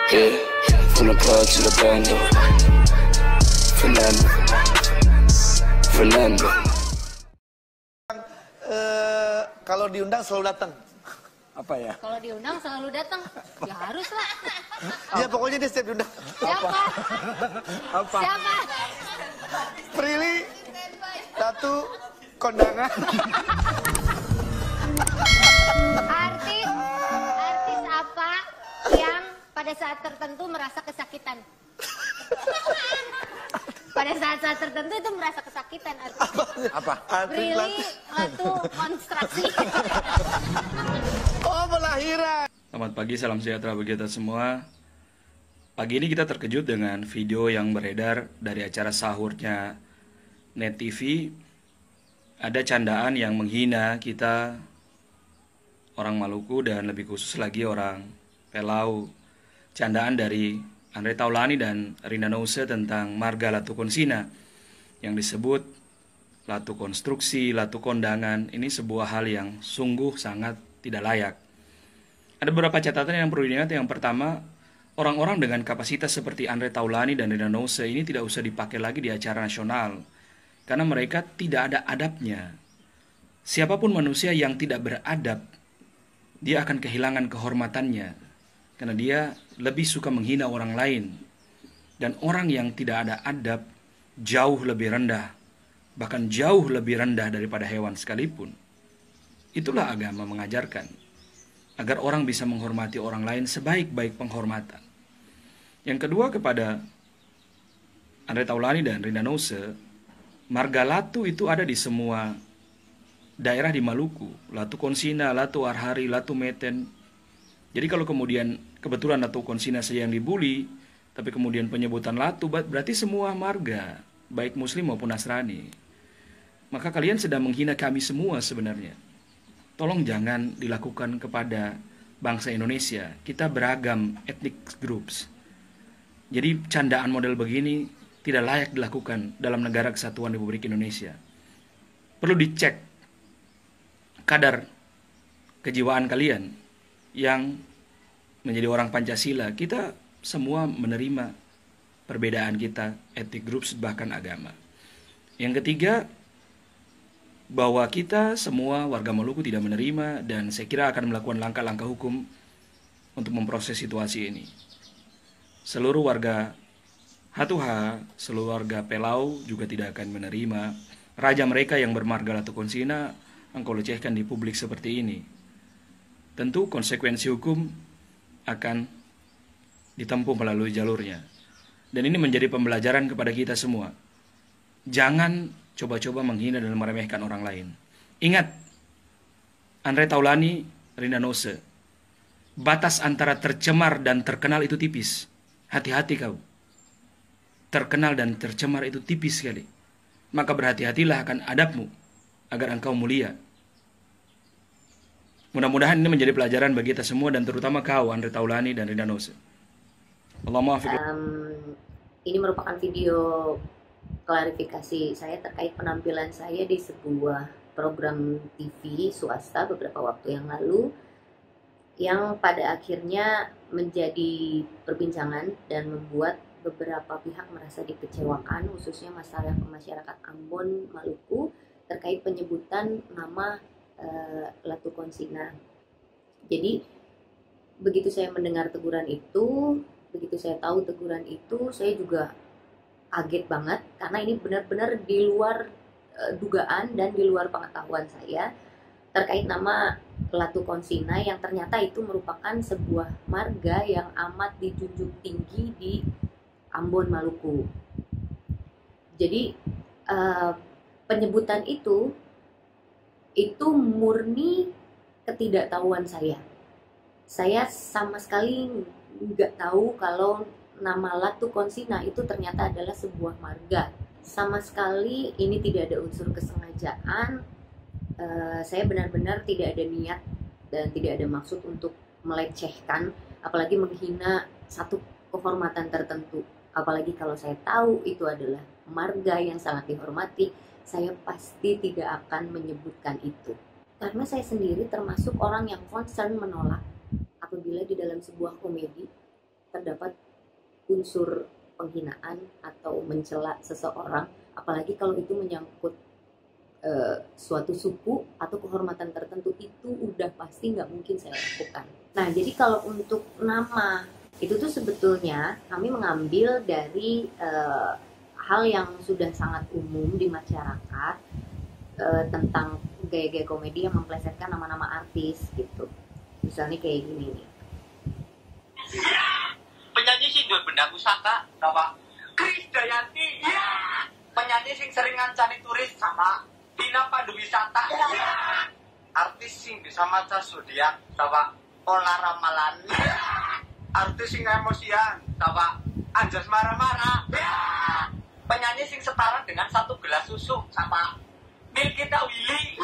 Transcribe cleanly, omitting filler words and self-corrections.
Yeah, from the pod to the bando. Fernando. Kalau diundang selalu datang. Apa ya? Kalau diundang selalu datang, ya harus lah. Ya pokoknya dia setiap diundang. Siapa? Apa? Siapa? Prilly, Datu, kondangan. Artis apa yang pada saat tertentu merasa kesakitan? Pada saat-saat tertentu itu merasa kesakitan artis. Apa? Prilly atau konstruksi. Oh, pelahiran. Selamat pagi, salam sejahtera bagi kita semua. Pagi ini kita terkejut dengan video yang beredar dari acara sahurnya Net TV. Ada candaan yang menghina kita, orang Maluku dan lebih khusus lagi orang Pelau. Candaan dari Andre Taulani dan Rina Nose tentang marga Latu Konsina yang disebut Latu Konstruksi, Latu Kondangan. Ini sebuah hal yang sungguh sangat tidak layak. Ada beberapa catatan yang perlu diingat. Yang pertama, orang-orang dengan kapasitas seperti Andre Taulani dan Rina Nose ini tidak usah dipakai lagi di acara nasional karena mereka tidak ada adabnya. Siapapun manusia yang tidak beradab, dia akan kehilangan kehormatannya karena dia lebih suka menghina orang lain. Dan orang yang tidak ada adab jauh lebih rendah, bahkan jauh lebih rendah daripada hewan sekalipun. Itulah agama mengajarkan, agar orang bisa menghormati orang lain sebaik-baik penghormatan. Yang kedua, kepada Andre Taulani dan Rina Nose, marga Latu itu ada di semua daerah di Maluku. Latu Konsina, Latu Arhari, Latu Meten. Jadi kalau kemudian kebetulan Latu Konsina saja yang dibully, tapi kemudian penyebutan Latu, berarti semua marga, baik Muslim maupun Nasrani. Maka kalian sedang menghina kami semua sebenarnya. Tolong jangan dilakukan kepada bangsa Indonesia. Kita beragam ethnic groups. Jadi candaan model begini tidak layak dilakukan dalam negara kesatuan Republik Indonesia. Perlu dicek kadar kejiwaan kalian yang menjadi orang Pancasila. Kita semua menerima perbedaan kita, ethnic groups bahkan agama. Yang ketiga, bahwa kita semua warga Maluku tidak menerima dan saya kira akan melakukan langkah-langkah hukum untuk memproses situasi ini. Seluruh warga Hatuha, seluruh warga Pelau juga tidak akan menerima raja mereka yang bermarga Latu Konsina engkau lecehkan di publik seperti ini. Tentu konsekuensi hukum akan ditempuh melalui jalurnya. Dan ini menjadi pembelajaran kepada kita semua. Jangan coba-coba menghina dan meremehkan orang lain. Ingat, Andre Taulani, Rina Nose, batas antara tercemar dan terkenal itu tipis. Hati-hati kau. Terkenal dan tercemar itu tipis sekali. Maka berhati-hatilah akan adabmu, agar engkau mulia. Mudah-mudahan ini menjadi pelajaran bagi kita semua dan terutama kau, Andre Taulani dan Rina Nose. Ini merupakan video klarifikasi saya terkait penampilan saya di sebuah program TV swasta beberapa waktu yang lalu, yang pada akhirnya menjadi perbincangan dan membuat beberapa pihak merasa dikecewakan, khususnya masyarakat Ambon, Maluku, terkait penyebutan nama Latu Konsina. Jadi begitu saya mendengar teguran itu, begitu saya tahu teguran itu, saya juga kaget banget karena ini benar-benar di luar dugaan dan di luar pengetahuan saya terkait nama Latu Konsina yang ternyata itu merupakan sebuah marga yang amat dijunjung tinggi di Ambon, Maluku. Jadi penyebutan itu murni ketidaktahuan saya. Saya sama sekali nggak tahu kalau nama Latu Konsina itu ternyata adalah sebuah marga. Sama sekali ini tidak ada unsur kesengajaan. Saya benar-benar tidak ada niat dan tidak ada maksud untuk melecehkan, apalagi menghina satu kehormatan tertentu. Apalagi kalau saya tahu itu adalah marga yang sangat dihormati, saya pasti tidak akan menyebutkan itu. Karena saya sendiri termasuk orang yang concern menolak apabila di dalam sebuah komedi terdapat unsur penghinaan atau mencela seseorang, apalagi kalau itu menyangkut suatu suku atau kehormatan tertentu, itu udah pasti nggak mungkin saya lakukan. Nah, jadi kalau untuk nama itu tuh sebetulnya kami mengambil dari hal yang sudah sangat umum di masyarakat, tentang gaya-gaya komedi yang memplesetkan nama-nama artis gitu. Misalnya kayak gini nih. Penyanyi sing duwe benda pusaka sama Krisdayanti. Penyanyi sing sering ngancani turis sama Dina Panduwisata. Artis sing bisa maca zodiak sama Ola Ramalan. Artis sing emosian sama Anjas marah-marah. Penyanyi sing setara dengan 1 gelas susu sama Milkita Willy.